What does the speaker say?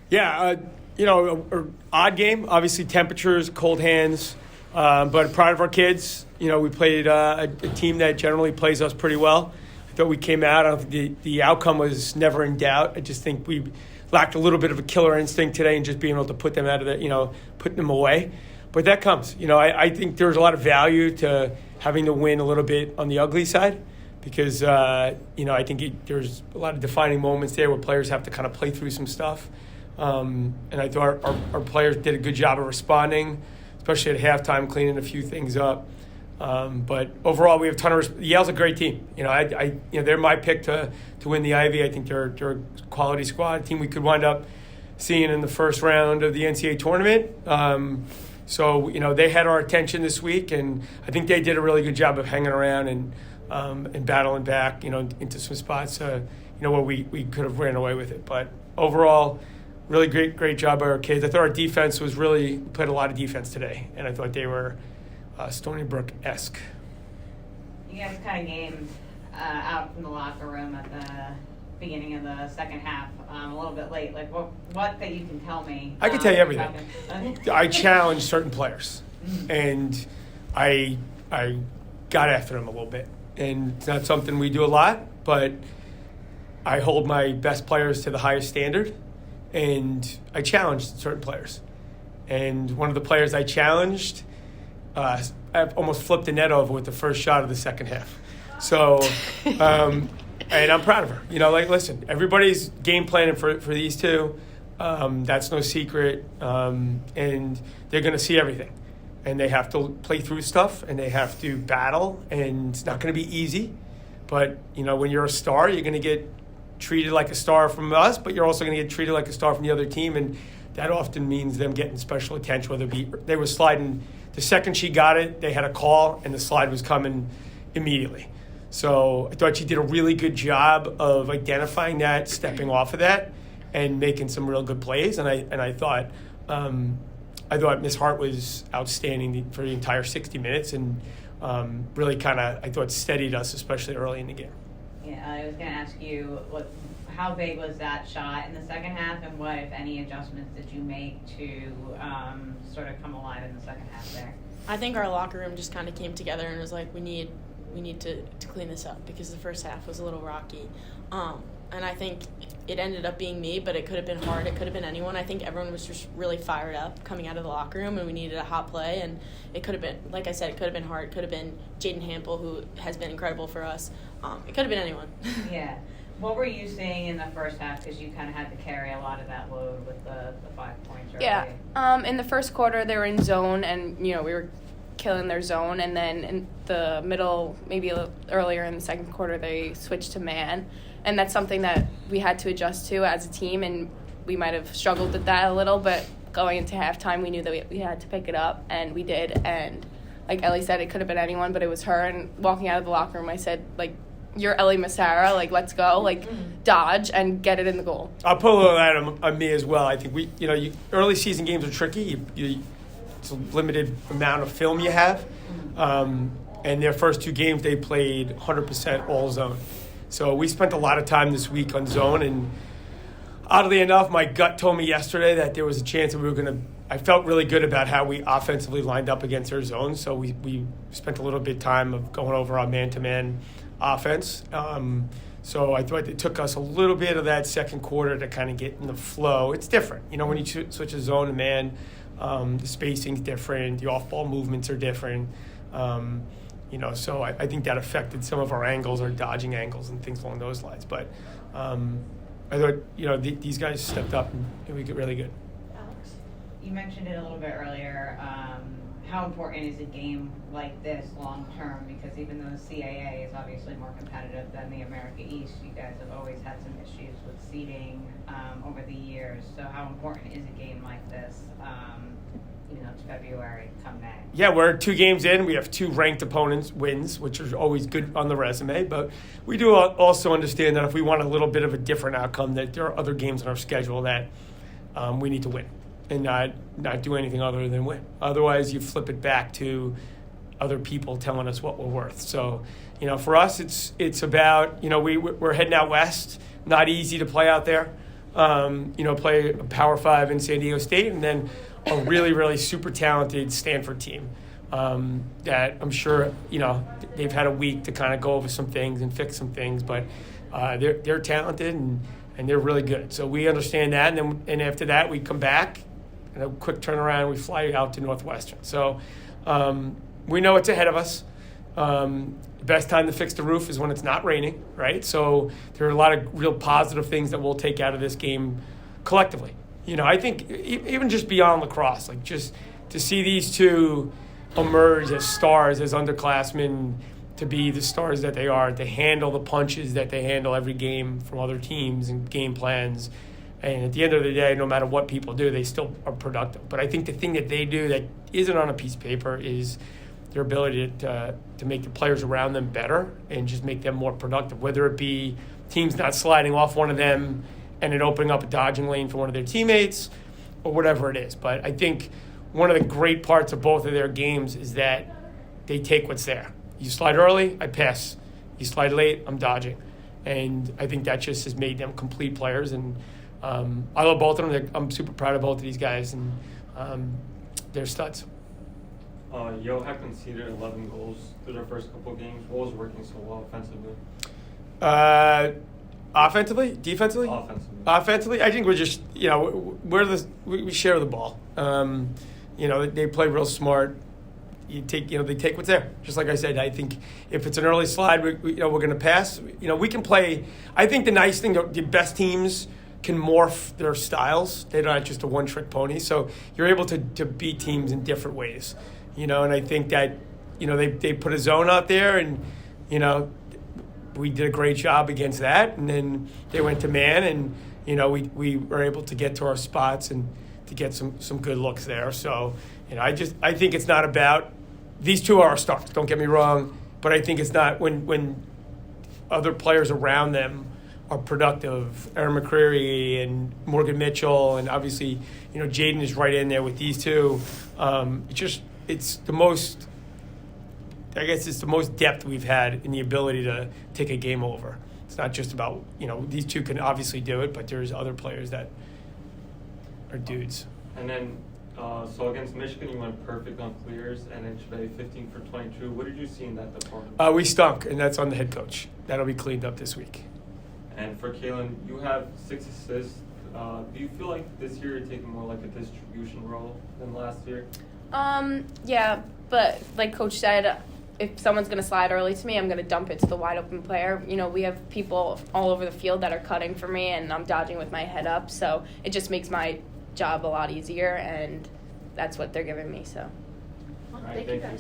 Yeah, odd game. Obviously, temperatures, cold hands, but proud of our kids. We played a team that generally plays us pretty well. I thought we came out. I don't think the outcome was never in doubt. I just think we lacked a little bit of a killer instinct today and just being able to put them out of the, putting them away. But that comes. I think there's a lot of value to having to win a little bit on the ugly side because, I think there's a lot of defining moments there where players have to kind of play through some stuff. And I thought our players did a good job of responding, especially at halftime, cleaning a few things up. But overall, we have a ton of Yale's a great team. They're my pick to win the Ivy. I think they're a quality squad, a team we could wind up seeing in the first round of the NCAA tournament. So they had our attention this week, and I think they did a really good job of hanging around and battling back, into some spots, where we could have ran away with it. But overall, really great job by our kids. I thought our defense played a lot of defense today, and I thought they were Stony Brook-esque. You guys kind of gamed out from the locker room at the beginning of the second half, a little bit late. Like, what that you can tell me? I can tell you everything. I challenged certain players, and I got after them a little bit. And it's not something we do a lot, but I hold my best players to the highest standard, and I challenged certain players. And one of the players I challenged, I almost flipped the net over with the first shot of the second half. So, and I'm proud of her. Listen, everybody's game planning for these two. That's no secret. And they're going to see everything. And they have to play through stuff, and they have to battle, and it's not going to be easy. But, when you're a star, you're going to get treated like a star from us, but you're also going to get treated like a star from the other team, and that often means them getting special attention, whether it be they were sliding. The second she got it, they had a call, and the slide was coming immediately. So I thought she did a really good job of identifying that, stepping off of that, and making some real good plays. And I thought Miss Hart was outstanding for the entire 60 minutes, and really I thought steadied us, especially early in the game. Yeah, I was going to ask you, how big was that shot in the second half, and what, if any, adjustments did you make to sort of come alive in the second half there? I think our locker room just kind of came together and was like, we need to clean this up because the first half was a little rocky. And I think it ended up being me, but it could have been Hart. It could have been anyone. I think everyone was just really fired up coming out of the locker room, and we needed a hot play. And it could have been, like I said, it could have been Hart. It could have been Jaden Hample, who has been incredible for us. It could have been anyone. Yeah. What were you seeing in the first half? Because you kind of had to carry a lot of that load with the 5 points early. Yeah. In the first quarter, they were in zone, and, we were killing their zone. And then in the middle, maybe a little earlier in the second quarter, they switched to man. And that's something that we had to adjust to as a team, and we might have struggled with that a little, but going into halftime, we knew that we had to pick it up, and we did. And like Ellie said, it could have been anyone, but it was her. And walking out of the locker room, I said, you're Ellie Masera, let's go, dodge and get it in the goal. I'll put a little of that on me as well. I think early season games are tricky. It's a limited amount of film you have. And their first 2 games, they played 100% all zone. So we spent a lot of time this week on zone, and oddly enough, my gut told me yesterday that there was a chance that we were going to – I felt really good about how we offensively lined up against their zone, so we spent a little bit of time of going over our man-to-man offense. So I thought it took us a little bit of that second quarter to kind of get in the flow. It's different. When you switch a zone to man, the spacing's different, the off-ball movements are different. So I think that affected some of our angles, our dodging angles and things along those lines. But I thought, these guys stepped up and we got really good. Alex, you mentioned it a little bit earlier. How important is a game like this long term? Because even though the CAA is obviously more competitive than the America East, you guys have always had some issues with seeding over the years. So how important is a game like this? It's February, come May. Yeah, we're 2 games in. We have 2 ranked opponents wins, which is always good on the resume. But we do also understand that if we want a little bit of a different outcome, that there are other games on our schedule that we need to win and not do anything other than win. Otherwise, you flip it back to other people telling us what we're worth. So, for us, it's about, we're heading out west. Not easy to play out there. play a Power 5 in San Diego State, and then a really, really super talented Stanford team that I'm sure, they've had a week to kind of go over some things and fix some things, but they're talented and they're really good. So we understand that, and after that we come back, and a quick turnaround, we fly out to Northwestern. So we know it's ahead of us. The best time to fix the roof is when it's not raining, right? So there are a lot of real positive things that we'll take out of this game collectively. I think even just beyond lacrosse, like just to see these two emerge as stars, as underclassmen, to be the stars that they are, to handle the punches that they handle every game from other teams and game plans. And at the end of the day, no matter what people do, they still are productive. But I think the thing that they do that isn't on a piece of paper is their ability to make the players around them better and just make them more productive, whether it be teams not sliding off one of them and it opening up a dodging lane for one of their teammates or whatever it is. But I think one of the great parts of both of their games is that they take what's there. You slide early, I pass. You slide late, I'm dodging. And I think that just has made them complete players. And I love both of them. I'm super proud of both of these guys, and they're studs. Yale had conceded 11 goals through their first couple of games. What was working so well offensively? Offensively? Defensively? Offensively. Offensively, I think we're just, we share the ball. They play real smart. They take what's there. Just like I said, I think if it's an early slide, we're going to pass. We can play. I think the nice thing, the best teams can morph their styles. They're not just a one-trick pony. So you're able to beat teams in different ways. And I think that, they put a zone out there, and, we did a great job against that. And then they went to man, and, we were able to get to our spots and to get some good looks there. So, I think it's not about, these two are our stars, don't get me wrong, but I think it's not when other players around them are productive. Aaron McCreary and Morgan Mitchell, and obviously, Jaden is right in there with these two. It's the most depth we've had in the ability to take a game over. It's not just about, these two can obviously do it, but there's other players that are dudes. And then, so against Michigan, you went perfect on clears, and then today 15 for 22. What did you see in that department? We stunk, and that's on the head coach. That'll be cleaned up this week. And for Kailyn, you have 6 assists. Do you feel like this year you're taking more like a distribution role than last year? Yeah, but like Coach said, if someone's going to slide early to me, I'm going to dump it to the wide open player. We have people all over the field that are cutting for me, and I'm dodging with my head up. So it just makes my job a lot easier, and that's what they're giving me. So, All right, thank you.